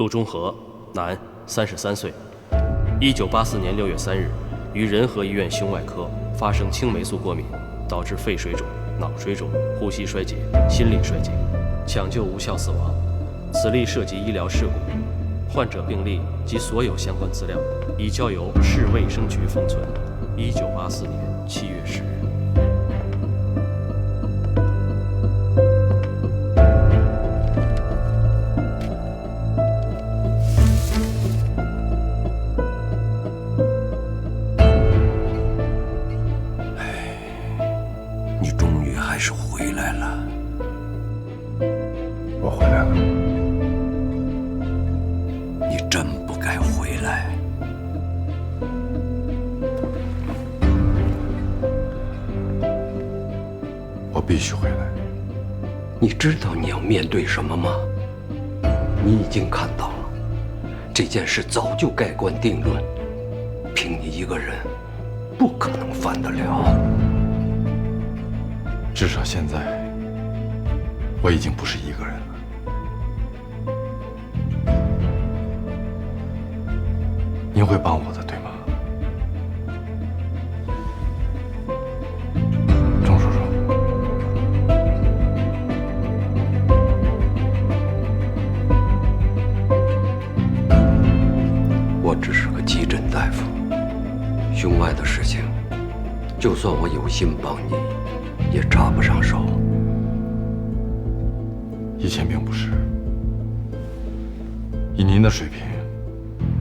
陆中和，男，33岁。1984年6月3日，于仁和医院胸外科发生青霉素过敏，导致肺水肿、脑水肿、呼吸衰竭、心力衰竭，抢救无效死亡。此例涉及医疗事故，患者病历及所有相关资料已交由市卫生局封存。1984年7月10日。你终于还是回来了。我回来了。你真不该回来。我必须回来。你知道你要面对什么吗？你已经看到了，这件事早就盖棺定论，凭你一个人，不可能犯得了。至少现在，我已经不是一个人了。您会帮我的，对吗？钟叔叔。我只是个急诊大夫，胸外的事情，就算我有心帮你，也插不上手。以前并不是。以您的水平，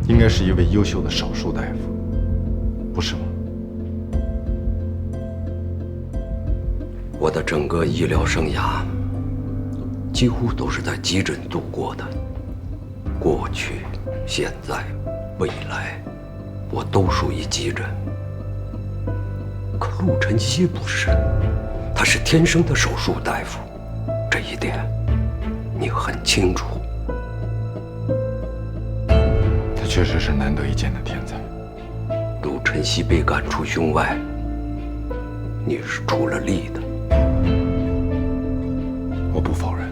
应该是一位优秀的手术大夫，不是吗？我的整个医疗生涯，几乎都是在急诊度过的。过去、现在、未来，我都属于急诊。可陆晨曦不是，他是天生的手术大夫，这一点你很清楚。他确实是难得一见的天才。陆晨曦被赶出胸外，你是出了力的。我不否认。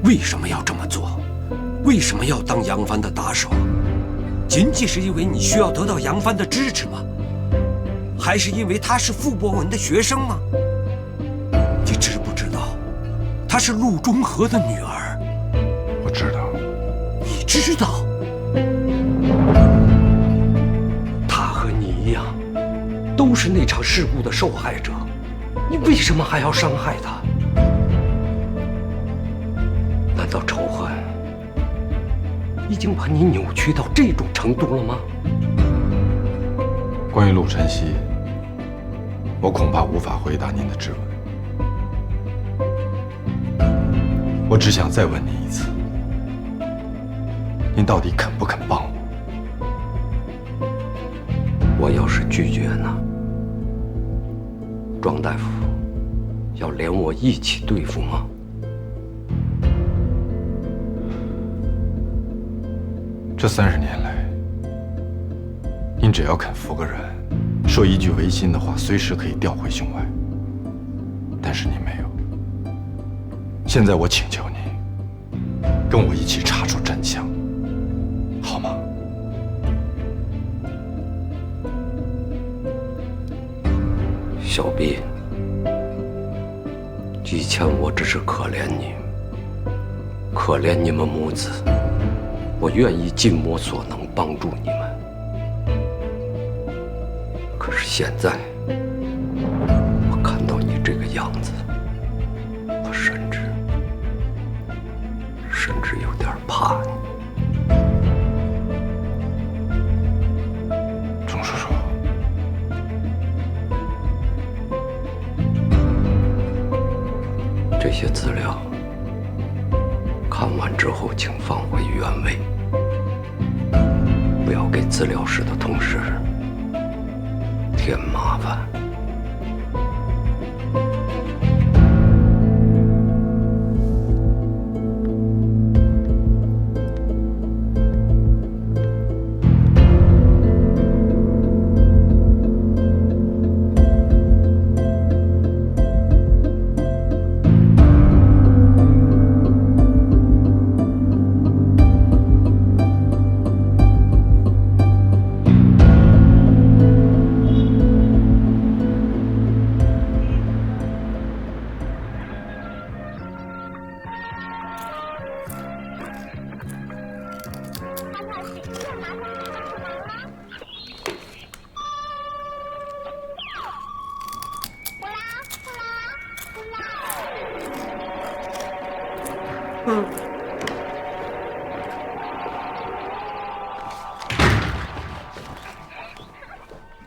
为什么要这么做？为什么要当杨帆的打手？仅仅是因为你需要得到杨帆的支持吗？还是因为他是傅博文的学生吗？你知不知道，她是陆中和的女儿？我知道。你知道？她和你一样，都是那场事故的受害者，你为什么还要伤害她？难道仇恨已经把你扭曲到这种程度了吗？关于陆晨曦，我恐怕无法回答您的质问。我只想再问您一次，您到底肯不肯帮我？我要是拒绝呢？庄大夫要连我一起对付吗？这30年来，您只要肯服个人，说一句违心的话，随时可以调回胸外。但是您没有。现在我请求您，跟我一起查出真相，好吗？小毕，以前我只是可怜你，可怜你们母子，我愿意尽我所能帮助你们。可是现在，我看到你这个样子，我甚至有点怕你。钟叔叔，这些资料看完之后，请放回原位，不要给资料室的同事添麻烦。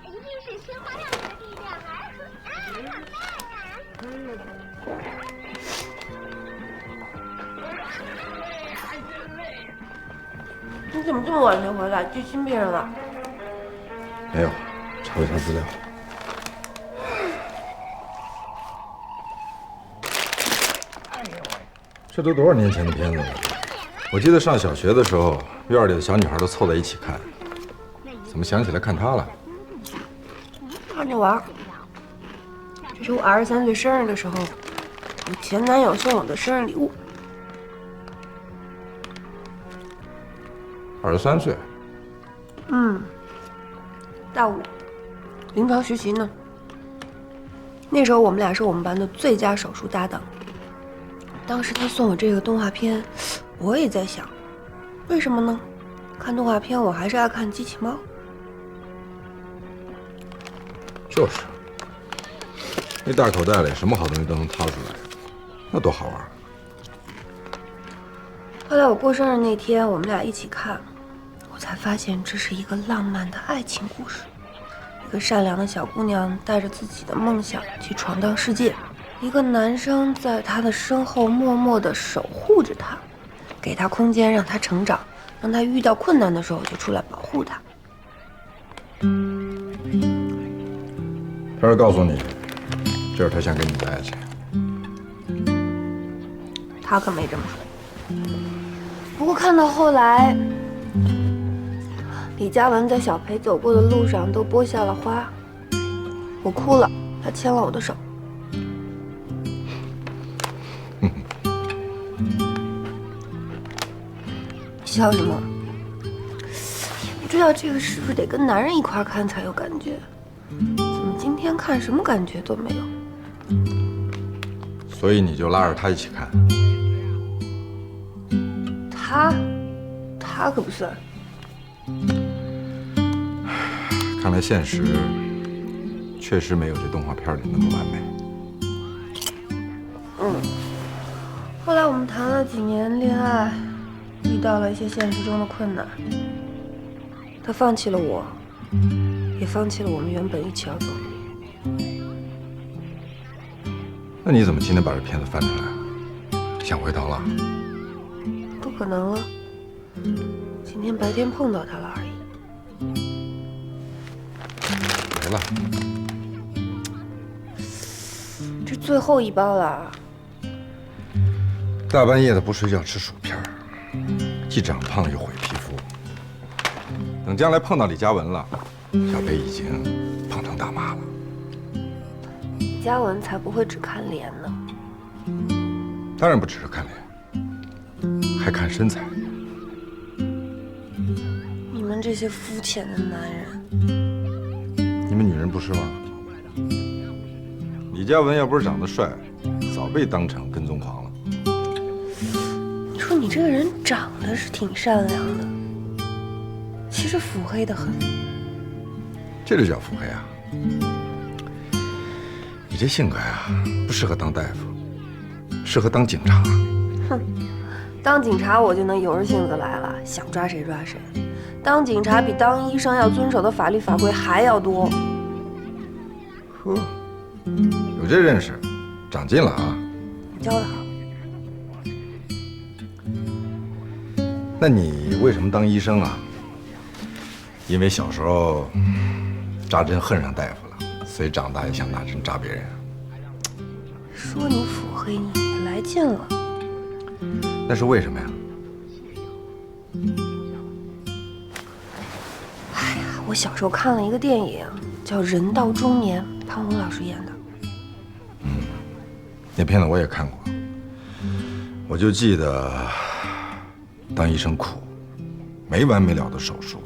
一定是新花样的地点你怎么这么晚才回来？接亲别人了？没有，查了一下资料。这都多少年前的片子了？我记得上小学的时候，院里的小女孩都凑在一起看。怎么想起来看她了？看着玩。这是我23岁生日的时候，我前男友送我的生日礼物。 23岁，大5，临床实习呢。那时候我们俩是我们班的最佳手术搭档。当时他送我这个动画片，我也在想，为什么呢？看动画片我还是爱看机器猫。就是，那大口袋里什么好东西都能掏出来，那多好玩！后来我过生日那天，我们俩一起看，我才发现这是一个浪漫的爱情故事。一个善良的小姑娘带着自己的梦想去闯荡世界，一个男生在她的身后默默地守护着她，给她空间让她成长，让她遇到困难的时候就出来保护她。他是告诉你，这是他想跟你在一起。他可没这么说。不过看到后来，李嘉文在小裴走过的路上都播下了花，我哭了，他牵了我的手。笑什么？也不知道这个是不是得跟男人一块看才有感觉？怎么今天看什么感觉都没有？所以你就拉着他一起看。他可不算。看来现实确实没有这动画片里那么完美。后来我们谈了几年恋爱，遇到了一些现实中的困难，他放弃了我，也放弃了我们原本一起要走的路。那你怎么今天把这片子翻出来？想回头了？不可能了，今天白天碰到他了而已。没了。这最后一包了。大半夜的不睡觉吃薯片儿，既长胖又毁皮肤。等将来碰到李嘉文了，小裴已经胖成大妈了。嘉文才不会只看脸呢。当然不只是看脸，还看身材。你们这些肤浅的男人，你们女人不是吗？李嘉文要不是长得帅，早被当成跟踪狂了。你说你这个人长得是挺善良的，其实腹黑的很。这就叫腹黑啊！你这性格呀，不适合当大夫，适合当警察。哼，当警察我就能由着性子来了，想抓谁抓谁。当警察比当医生要遵守的法律法规还要多。呵，有这认识，长进了啊！你教得好。那你为什么当医生啊？因为小时候扎针恨上大夫了，所以长大也想拿针扎别人。说你腹黑，你来劲了。那是为什么呀？哎呀，我小时候看了一个电影，叫《人到中年》，潘虹老师演的。那片子我也看过，我就记得当医生苦，没完没了的手术。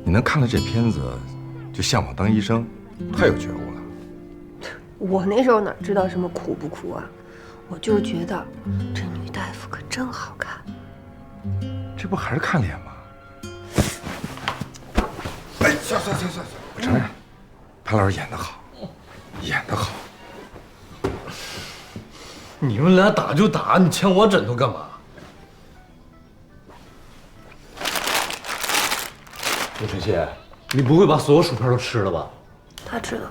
你能看了这片子就向往当医生，太有觉悟了。我那时候哪知道什么苦不苦啊，我就是觉得这女大夫可真好看。不还是看脸吗？哎，算，我承认，潘老师演得好，演得好。你们俩打就打，你抢我枕头干嘛？陆晨曦，你不会把所有薯片都吃了吧？他知道。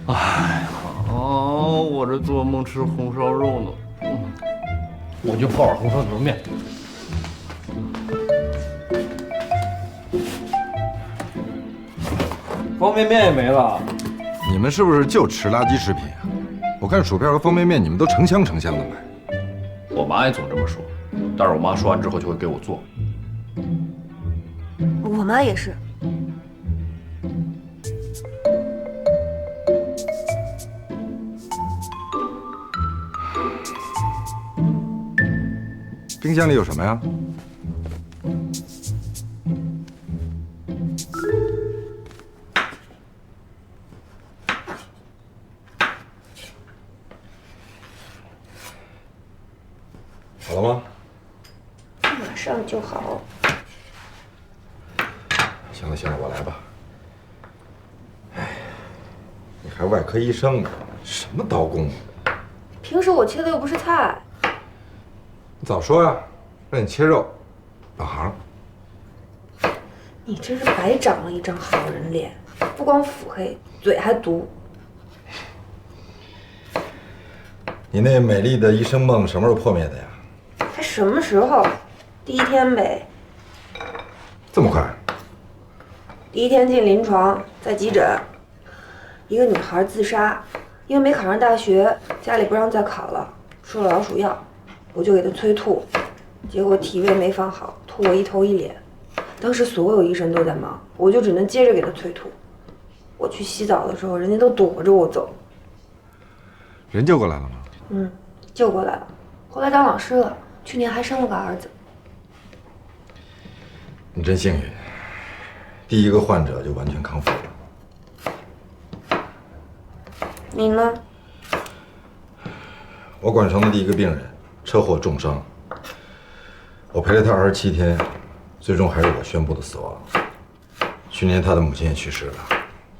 哎呀，我这做梦吃红烧肉呢。我就泡碗红烧牛肉面。方便面也没了。你们是不是就吃垃圾食品啊？我看薯片和方便面你们都成箱的买。我妈也总这么说，但是我妈说完之后就会给我做。我妈也是。冰箱里有什么呀？好了吗？马上就好。行了，我来吧。哎，你还外科医生呢，什么刀工啊？平时我切的又不是菜。你早说呀，让你切肉，本行。你真是白长了一张好人脸，不光腹黑，嘴还毒。你那美丽的医生梦什么时候破灭的呀？还什么时候？第一天呗。这么快？第一天进临床，在急诊，一个女孩自杀，因为没考上大学，家里不让再考了，吃了老鼠药，我就给她催吐，结果体位没放好，吐我一头一脸。当时所有医生都在忙，我就只能接着给她催吐。我去洗澡的时候，人家都躲着我走。人救过来了吗？救过来了，后来当老师了，去年还生了个儿子。你真幸运，第一个患者就完全康复了。你呢？我管上的第一个病人，车祸重伤，我陪了他27天，最终还是我宣布的死亡。去年他的母亲也去世了，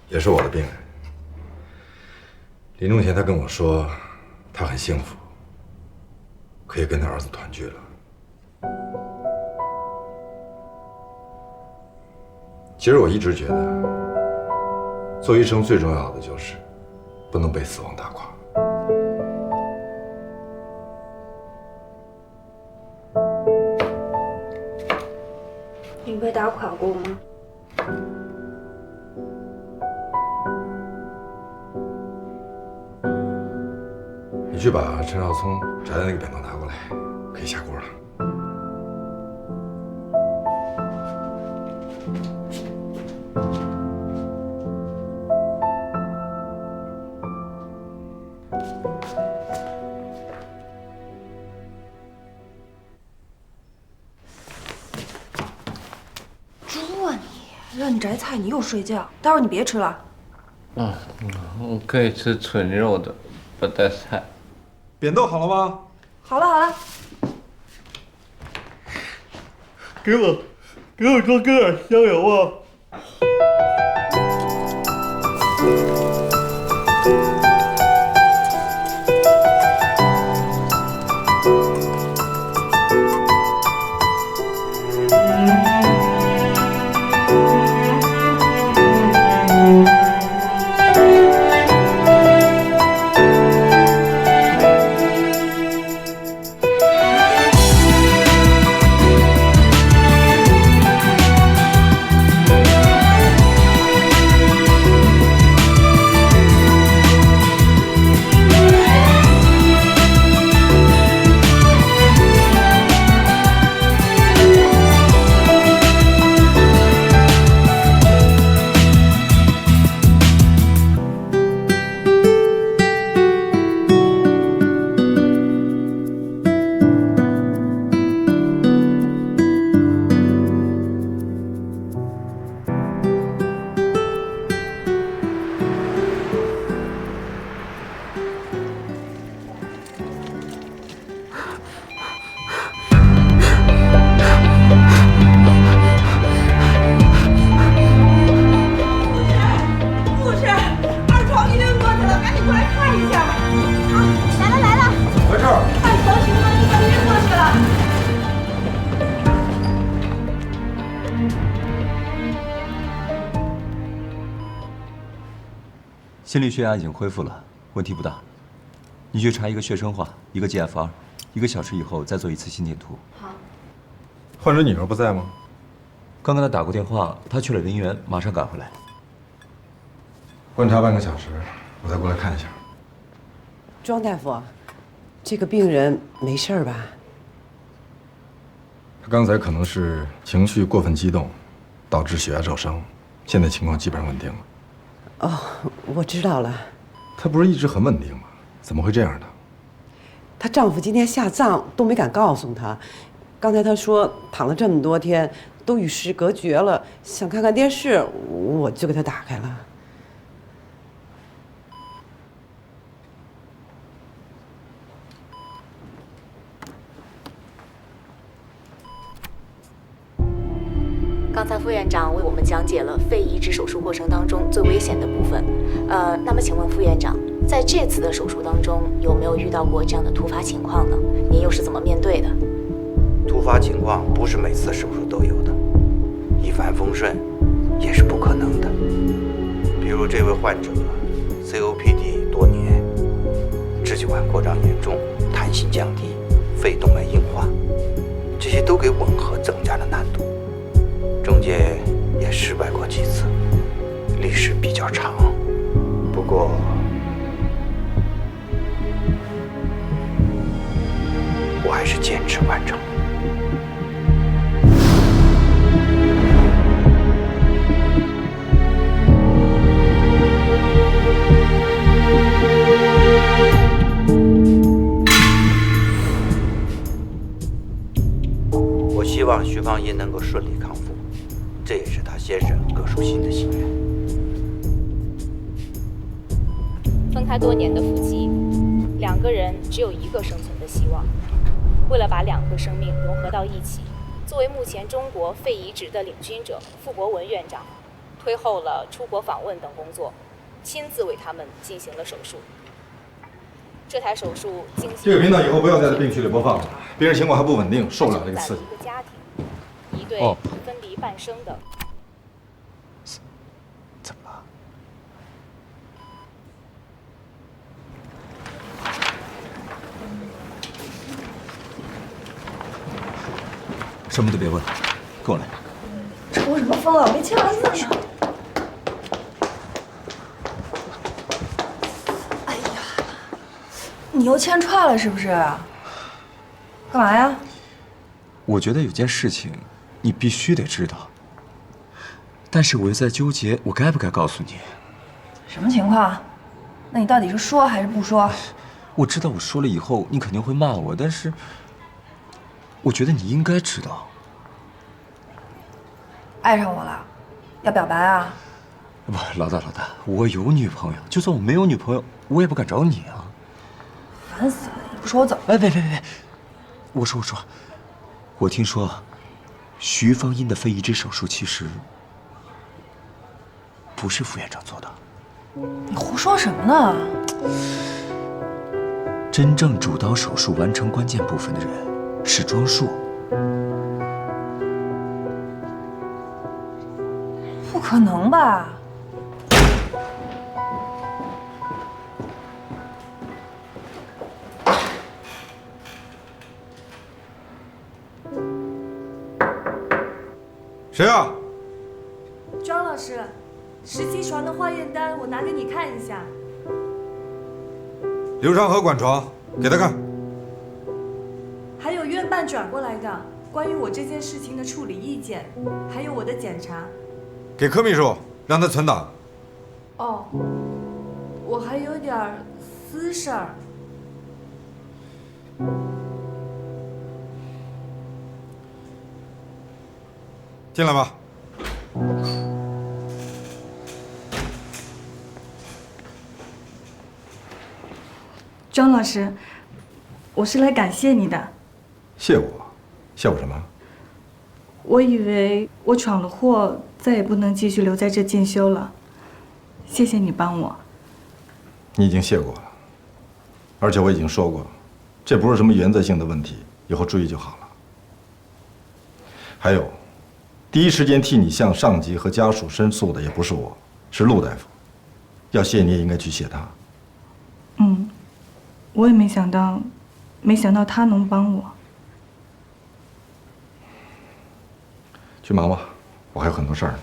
也是我的病人。临终前他跟我说，他很幸福，可以跟他儿子团聚了。其实我一直觉得，做医生最重要的就是不能被死亡打垮。你被打垮过吗？你去把陈少聪炸的那个扁豆拿过来，可以下锅了。猪啊你！让你摘菜你又睡觉，待会儿你别吃了。我可以吃纯肉的，不带菜。扁豆好了吗？好了，给我多搁点香油啊！心率血压已经恢复了，问题不大。你去查一个血生化，一个 GFR，1个小时以后再做一次心电图。好。患者女儿不在吗？刚跟他打过电话，他去了陵园，马上赶回来。观察半个小时，我再过来看一下。庄大夫，这个病人没事儿吧？他刚才可能是情绪过分激动，导致血压骤升，现在情况基本上稳定了。哦，我知道了。他不是一直很稳定吗？怎么会这样呢？她丈夫今天下葬都没敢告诉她，刚才她说躺了这么多天，都与世隔绝了，想看看电视，我就给她打开了。刚才副院长为我们讲解了肺移植手术过程当中最危险的部分。那么请问副院长，在这次的手术当中有没有遇到过这样的突发情况呢？您又是怎么面对的？突发情况不是每次手术都有的，一帆风顺也是不可能的。比如这位患者 COPD 多年，支气管扩张严重，弹性降低，肺动脉硬化，这些都给吻合增加了难度。中间也失败过几次，历史比较长。不过，我还是坚持完成了。我希望徐芳英能够顺利康复。这也是他先生葛树新的心愿。分开多年的夫妻，2个人只有一个生存的希望。为了把2个生命融合到一起，作为目前中国肺移植的领军者，傅国文院长推后了出国访问等工作，亲自为他们进行了手术。这台手术精心。这个频道以后不要再在病区里播放了，病人情况还不稳定，受不了这个刺激。一个家庭，一对分离半生的。怎么了？什么都别问，跟我来。抽什么风啊？我没签完字呢。哎呀，你又牵串了是不是？干嘛呀？我觉得有件事情你必须得知道，但是我又在纠结，我该不该告诉你？什么情况？那你到底是说还是不说？我知道我说了以后你肯定会骂我，但是我觉得你应该知道。爱上我了，要表白啊？不，老大，我有女朋友，就算我没有女朋友，我也不敢找你啊！烦死了！你不说我走。哎，别！我说，我听说徐芳英的肺移植手术其实不是副院长做的。你胡说什么呢？真正主刀手术完成关键部分的人是庄树。不可能吧？谁啊？庄老师，17床的化验单我拿给你看一下。刘长河管床，给他看。还有院办转过来的关于我这件事情的处理意见，还有我的检查。给柯秘书，让他存档。哦，我还有点私事儿。进来吧。庄老师，我是来感谢你的。谢我？谢我什么？我以为我闯了祸，再也不能继续留在这进修了。谢谢你帮我。你已经谢过了，而且我已经说过，这不是什么原则性的问题，以后注意就好了。还有，第一时间替你向上级和家属申诉的也不是我，是陆大夫。要谢你也应该去谢他。嗯，我也没想到他能帮我。去忙吧，我还有很多事儿呢。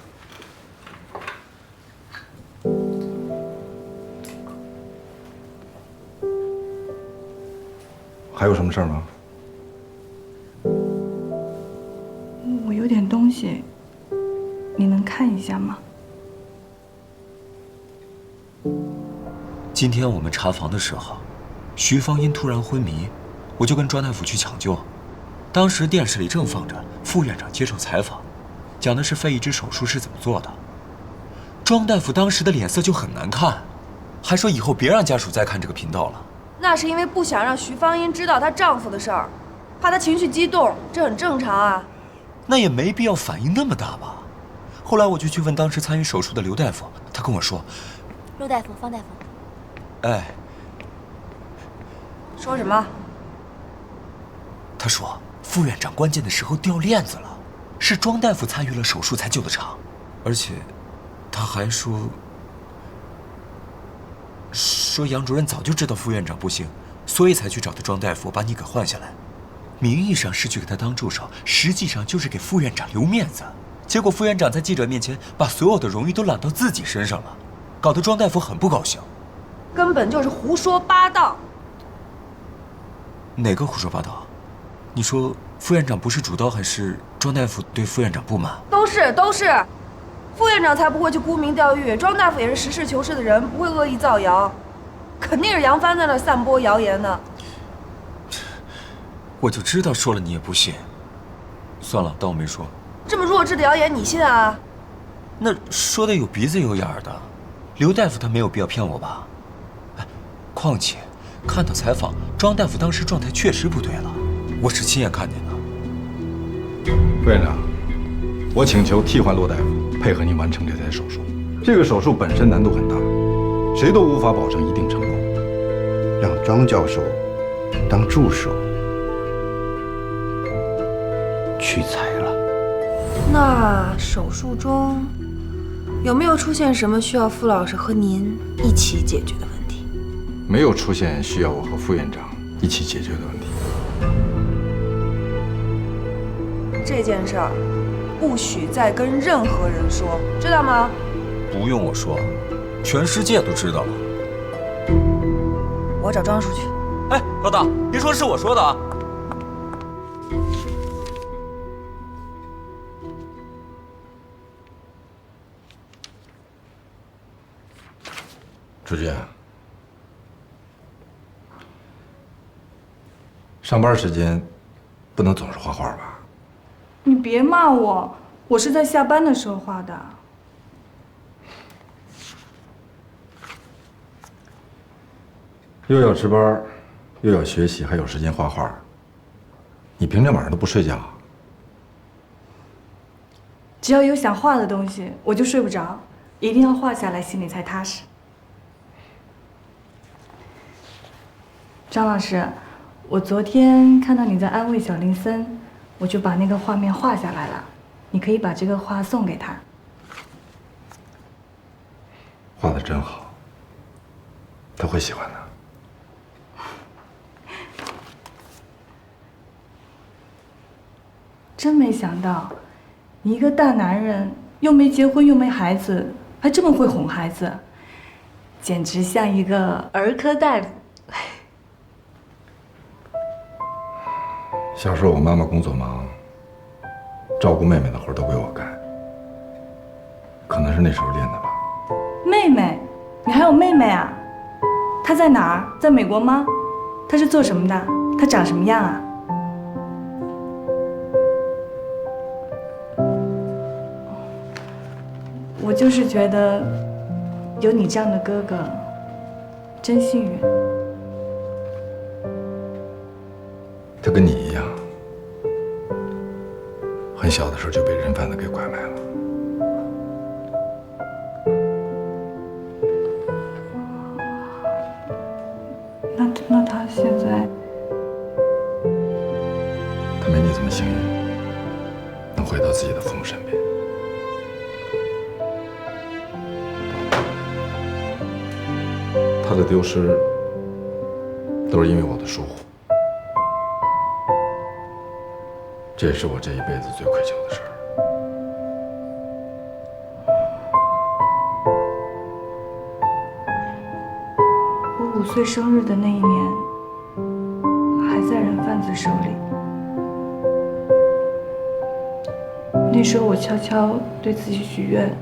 还有什么事儿吗？我有点东西，你能看一下吗？今天我们查房的时候，徐芳英突然昏迷，我就跟庄大夫去抢救。当时电视里正放着副院长接受采访，讲的是肺移植手术是怎么做的。庄大夫当时的脸色就很难看，还说以后别让家属再看这个频道了。那是因为不想让徐芳英知道她丈夫的事儿，怕她情绪激动，这很正常啊。那也没必要反应那么大吧。后来我就去问当时参与手术的刘大夫，他跟我说，陆大夫、方大夫，哎，说什么？他说副院长关键的时候掉链子了，是庄大夫参与了手术才救的场，而且他还说杨主任早就知道副院长不行，所以才去找的庄大夫把你给换下来。名义上是去给他当助手，实际上就是给副院长留面子。结果副院长在记者面前把所有的荣誉都揽到自己身上了，搞得庄大夫很不高兴。根本就是胡说八道。哪个胡说八道？你说副院长不是主刀，还是庄大夫对副院长不满？都是，副院长才不会去沽名钓誉，庄大夫也是实事求是的人，不会恶意造谣，肯定是杨帆在那散播谣言呢。我就知道说了你也不信。算了，当我没说。这么弱智的谣言你信啊？那说的有鼻子有眼儿的，刘大夫他没有必要骗我吧？哎，况且看到采访，庄大夫当时状态确实不对了，我是亲眼看见的。副院长，我请求替换骆大夫配合您完成这台手术。这个手术本身难度很大，谁都无法保证一定成功。让庄教授当助手屈才了。那手术中有没有出现什么需要傅老师和您一起解决的问题？没有出现需要我和副院长一起解决的问题。这件事儿不许再跟任何人说，知道吗？不用我说，全世界都知道了。我找庄叔去。哎，老大，别说是我说的啊！志军，上班时间不能总是画画吧？你别骂我，我是在下班的时候画的。又要值班，又要学习，还有时间画画。你平常晚上都不睡觉？只要有想画的东西，我就睡不着，一定要画下来，心里才踏实。张老师，我昨天看到你在安慰小林森，我就把那个画面画下来了。你可以把这个画送给他。画得真好，他会喜欢的。真没想到，你一个大男人，又没结婚又没孩子，还这么会哄孩子，简直像一个儿科大夫。小时候我妈妈工作忙，照顾妹妹的活都归我干，可能是那时候练的吧。妹妹，你还有妹妹啊？她在哪儿？在美国吗？她是做什么的？她长什么样啊？我就是觉得有你这样的哥哥，真幸运。他跟你一样，很小的时候就被人贩子给拐卖了。那他现在？他没你这么幸运，能回到自己的父母身边。的丢失，都是因为我的疏忽。这也是我这一辈子最愧疚的事儿。我5岁生日的那一年，还在人贩子手里。那时候我悄悄对自己许愿，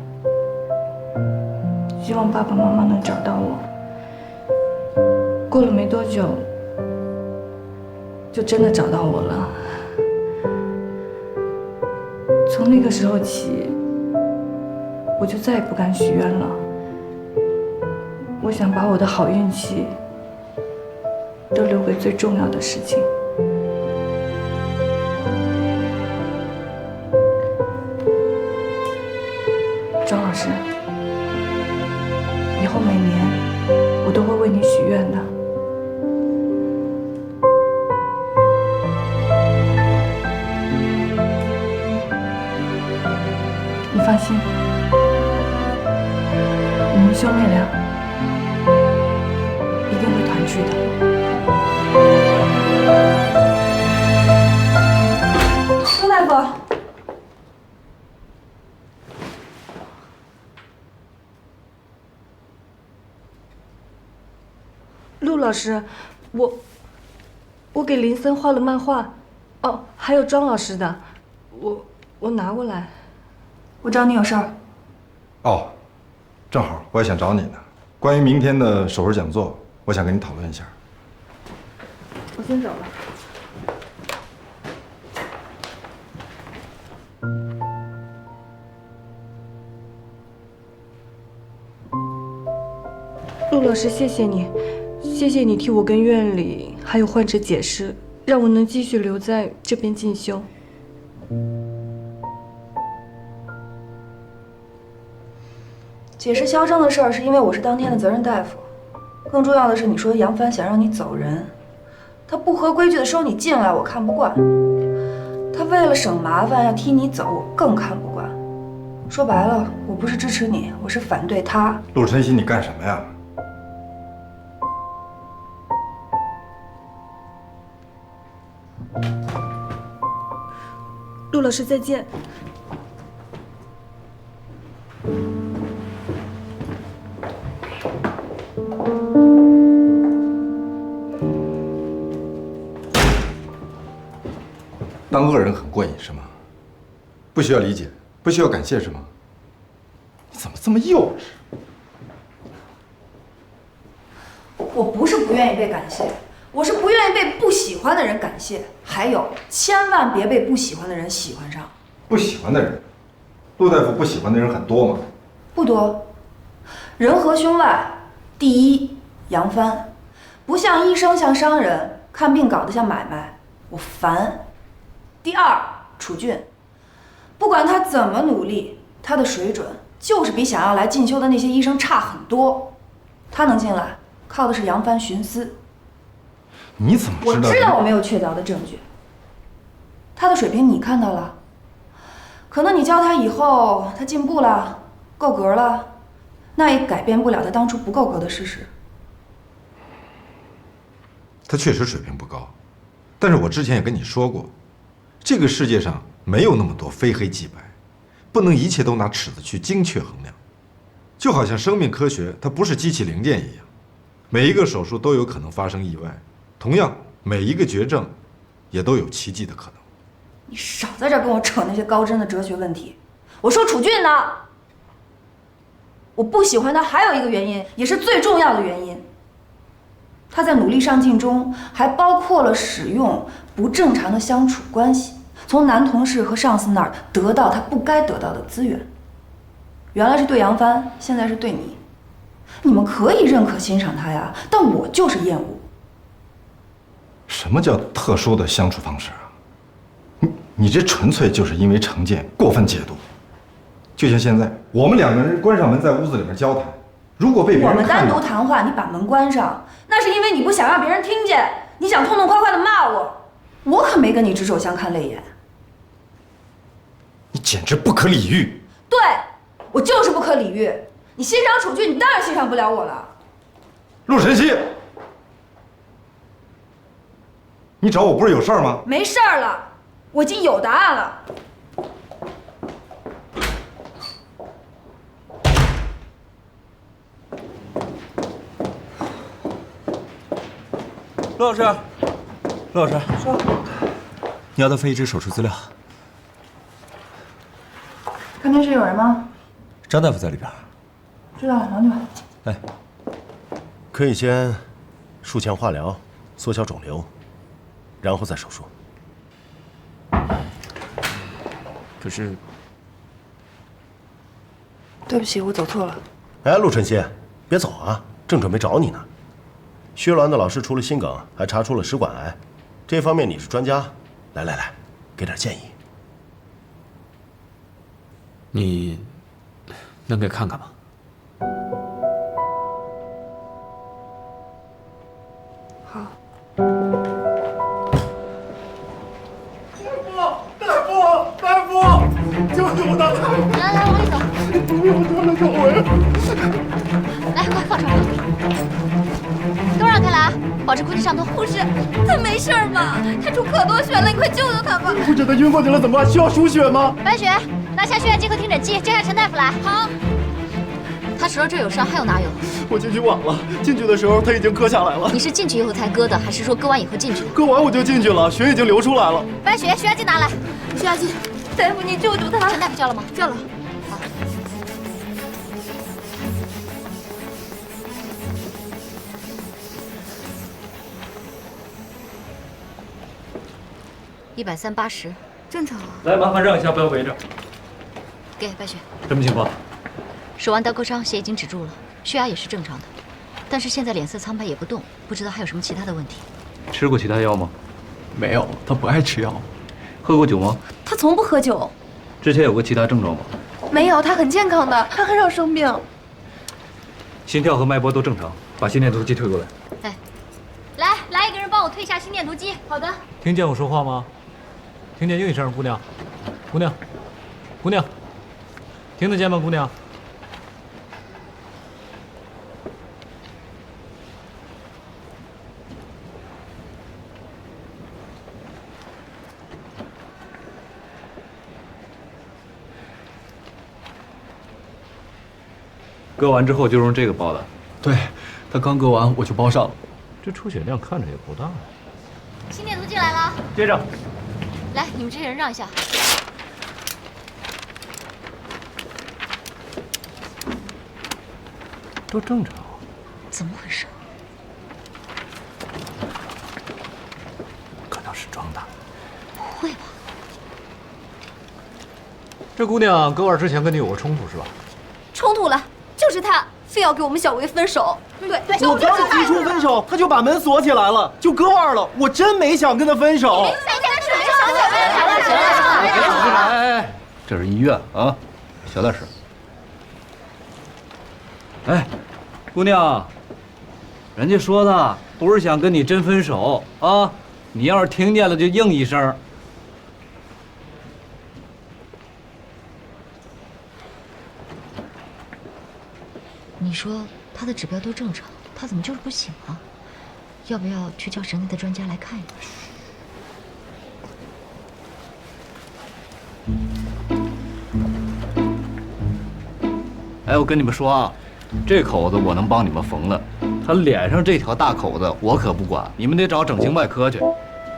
希望爸爸妈妈能找到我。过了没多久，就真的找到我了。从那个时候起，我就再也不敢许愿了。我想把我的好运气都留给最重要的事情。庄老师，以后每年我都会为你许愿的。你放心，我们兄妹俩一定会团聚的。陆大夫，陆老师，我给林森画了漫画，哦，还有庄老师的，我拿过来。我找你有事儿。哦，正好我也想找你呢。关于明天的手术讲座，我想跟你讨论一下。我先走了。陆老师，谢谢你，谢谢你替我跟院里还有患者解释，让我能继续留在这边进修。解释肖正的事儿是因为我是当天的责任大夫，更重要的是你说杨帆想让你走人，他不合规矩的收你进来，我看不惯。他为了省麻烦要踢你走，我更看不惯。说白了，我不是支持你，我是反对他。陆晨曦，你干什么呀？陆老师，再见。当恶人很过瘾是吗？不需要理解，不需要感谢是吗？你怎么这么幼稚？我不是不愿意被感谢，我是不愿意被不喜欢的人感谢。还有，千万别被不喜欢的人喜欢上。不喜欢的人，陆大夫不喜欢的人很多吗？不多。人和胸外，第一，杨帆，不像医生像商人，看病搞得像买卖，我烦。第二，楚俊，不管他怎么努力，他的水准就是比想要来进修的那些医生差很多。他能进来，靠的是杨帆徇私。你怎么知道？我知道我没有确凿的证据。他的水平你看到了，可能你教他以后，他进步了，够格了，那也改变不了他当初不够格的事实。他确实水平不高，但是我之前也跟你说过，这个世界上没有那么多非黑即白，不能一切都拿尺子去精确衡量。就好像生命科学，它不是机器零件一样，每一个手术都有可能发生意外，同样每一个绝症也都有奇迹的可能。你少在这儿跟我扯那些高深的哲学问题。我说楚俊呢，我不喜欢他还有一个原因，也是最重要的原因。他在努力上进中，还包括了使用不正常的相处关系，从男同事和上司那儿得到他不该得到的资源。原来是对杨帆，现在是对你。你们可以认可欣赏他呀，但我就是厌恶。什么叫特殊的相处方式啊？你这纯粹就是因为成见过分解读。就像现在，我们两个人关上门在屋子里面交谈，如果被别人看到，我们单独谈话，你把门关上，那是因为你不想让别人听见，你想痛痛快快的骂我，我可没跟你执手相看泪眼。你简直不可理喻。对，我就是不可理喻。你欣赏楚俊，你当然欣赏不了我了。陆晨曦，你找我不是有事儿吗？没事儿了，我已经有答案了。陆老师，陆老师，说，你要的肺移植手术资料。看电视有人吗？张大夫在里边。知道了，忙去吧。哎，可以先术前化疗，缩小肿瘤，然后再手术。可是，对不起，我走错了。哎，陆晨曦，别走啊，正准备找你呢。薛鸾的老师除了心梗，还查出了食管癌，这方面你是专家，来来来，给点建议。你能给看看吗？好。大夫，救救我大太！来来，往里走。我得了个胃。来，快放手。都让开来啊！保持空气畅通。护士，他没事吧？他出可多血了，你快救救他吧！护士，他晕过去了，怎么办？需要输血吗？白雪，拿下血压计和听诊器，叫下陈大夫来。好。他手上这有伤，还有哪有？我进去晚了，进去的时候他已经割下来了。你是进去以后才割的，还是说割完以后进去的？割完我就进去了，血已经流出来了。白雪，血压计拿来。血压计，大夫，你救救他！陈大夫叫了吗？叫了。好。130/80，正常啊。来，麻烦让一下，不要围着。给白雪。什么情况？手腕刀割伤，血已经止住了，血压也是正常的，但是现在脸色苍白也不动，不知道还有什么其他的问题。吃过其他药吗？没有，他不爱吃药。喝过酒吗？他从不喝酒。之前有过其他症状吗？没有，他很健康的，他很少生病。心跳和脉搏都正常，把心电图机推过来。哎，来一个人帮我推一下心电图机。好的。听见我说话吗？听见应一声，姑娘，姑娘，姑娘，听得见吗，姑娘？割完之后就用这个包的。对，他刚割完我就包上了。这出血量看着也不大。心电图进来了。接着。来，你们这些人让一下。都正常。怎么回事？可能是装的。不会吧？这姑娘割腕之前跟你有过冲突是吧？冲突了，就是他非要跟我们小维分手。对，我刚提出分手，他就把门锁起来了，就割腕了。我真没想跟他分手。哎，这是医院啊，小点声。哎，姑娘，人家说的不是想跟你真分手啊，你要是听见了就应一声。你说他的指标都正常，他怎么就是不醒啊？要不要去叫神内的专家来看一看？哎，我跟你们说啊，这口子我能帮你们缝了，他脸上这条大口子我可不管，你们得找整形外科去。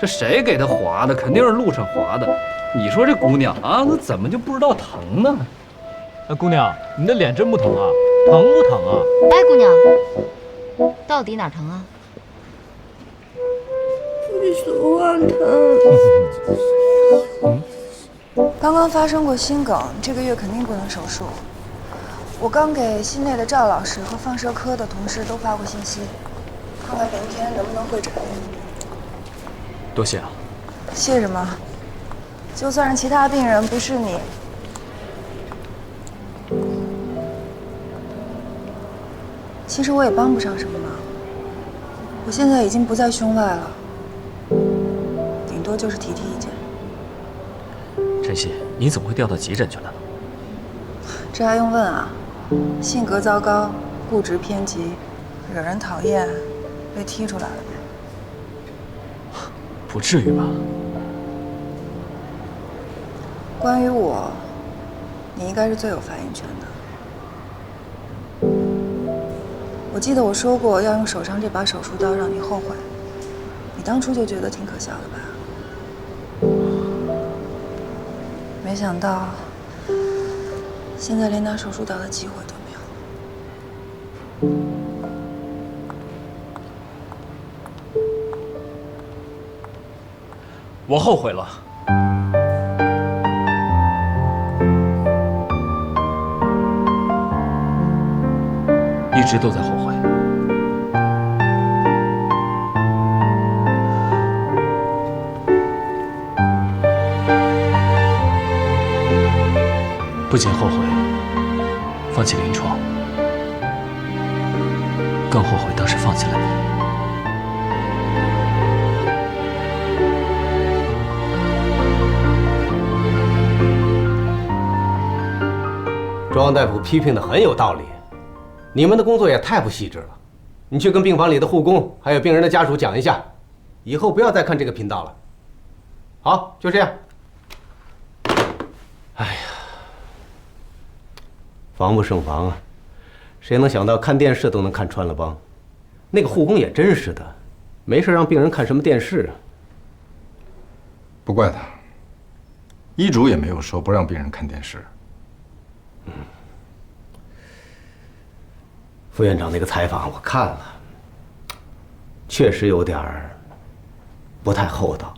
这谁给他划的？肯定是路上划的。你说这姑娘啊，那怎么就不知道疼呢？哎，姑娘，你的脸真不疼啊？疼不疼啊？哎，姑娘，到底哪儿疼啊？你手腕疼。刚刚发生过心梗，这个月肯定不能手术。我刚给心内的赵老师和放射科的同事都发过信息，看看明天能不能会诊。多谢啊。谢什么？就算是其他病人，不是你，其实我也帮不上什么忙。我现在已经不在胸外了，顶多就是提意见。晨曦，你怎么会调到急诊去了？这还用问啊？性格糟糕，固执偏激，惹人讨厌，被踢出来了呗。不至于吧？关于我，你应该是最有发言权的。我记得我说过要用手上这把手术刀让你后悔，你当初就觉得挺可笑的吧？没想到，现在连拿手术刀的机会都没有。我后悔了。一直都在后悔。不仅后悔放弃临床，更后悔当时放弃了你。庄大夫批评的很有道理，你们的工作也太不细致了。你去跟病房里的护工还有病人的家属讲一下，以后不要再看这个频道了。好，就这样。哎呀，防不胜防啊！谁能想到看电视都能看穿了帮？那个护工也真是的，没事让病人看什么电视啊？不怪他，医嘱也没有说不让病人看电视。副院长那个采访我看了，确实有点不太厚道。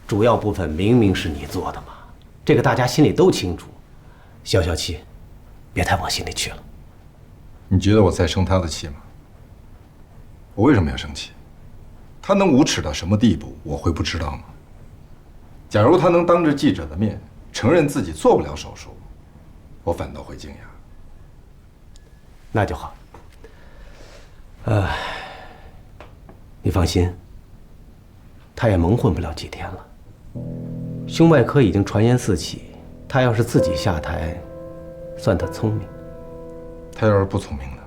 主要部分明明是你做的嘛，这个大家心里都清楚。消消气，别太往心里去了。你觉得我在生他的气吗？我为什么要生气？他能无耻到什么地步，我会不知道吗？假如他能当着记者的面承认自己做不了手术，我反倒会惊讶。那就好。你放心，他也蒙混不了几天了。胸外科已经传言四起，他要是自己下台，算他聪明。他要是不聪明呢？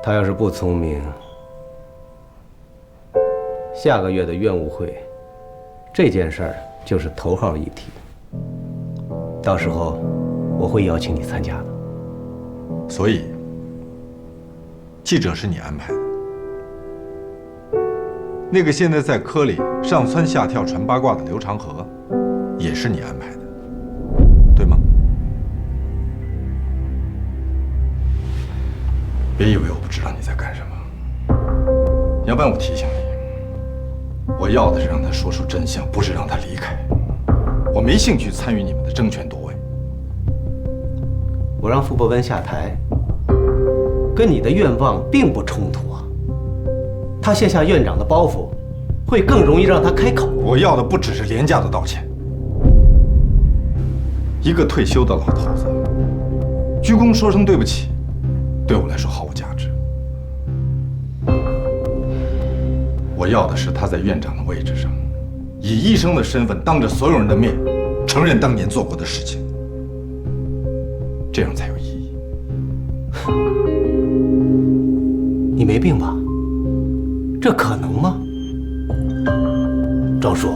他要是不聪明，下个月的院务会，这件事儿就是头号议题。到时候我会邀请你参加的。所以，记者是你安排的，那个现在在科里上蹿下跳传八卦的刘长河，也是你安排的，对吗？别以为我不知道你在干什么，要不然我提醒你，我要的是让他说出真相，不是让他离开。我没兴趣参与你们的争权夺位。我让傅伯温下台，跟你的愿望并不冲突啊。他卸下院长的包袱，会更容易让他开口。我要的不只是廉价的道歉。一个退休的老头子，鞠躬说声对不起，对我来说毫无价值。我要的是他在院长的位置上，以医生的身份，当着所有人的面，承认当年做过的事情。这样才有意义。你没病吧？这可能吗？庄叔，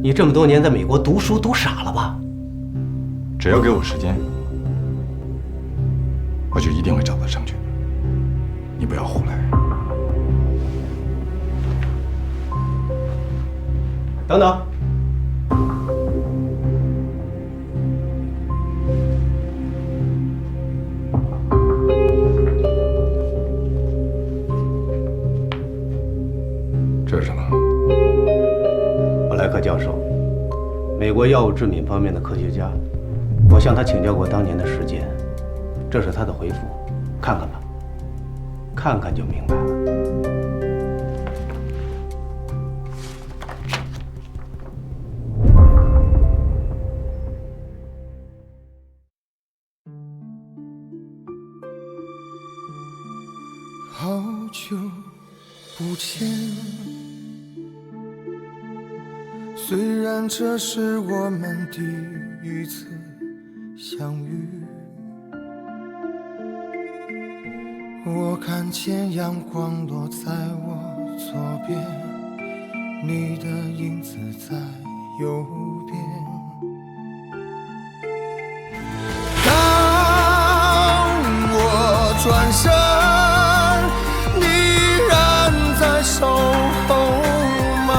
你这么多年在美国读书读傻了吧？只要给我时间，我就一定会找到证据的。你不要胡来。等等。这是什么？布莱克教授，美国药物制品方面的科学家，我向他请教过当年的事件，这是他的回复，看看吧，看看就明白了。好久不见，虽然这是我们第一次相遇，我看见阳光落在我左边，你的影子在右边。当我转身，你仍在守候吗？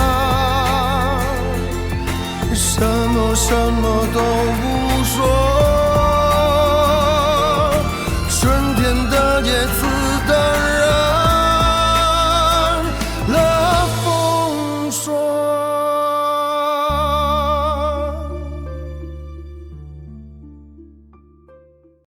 什么都不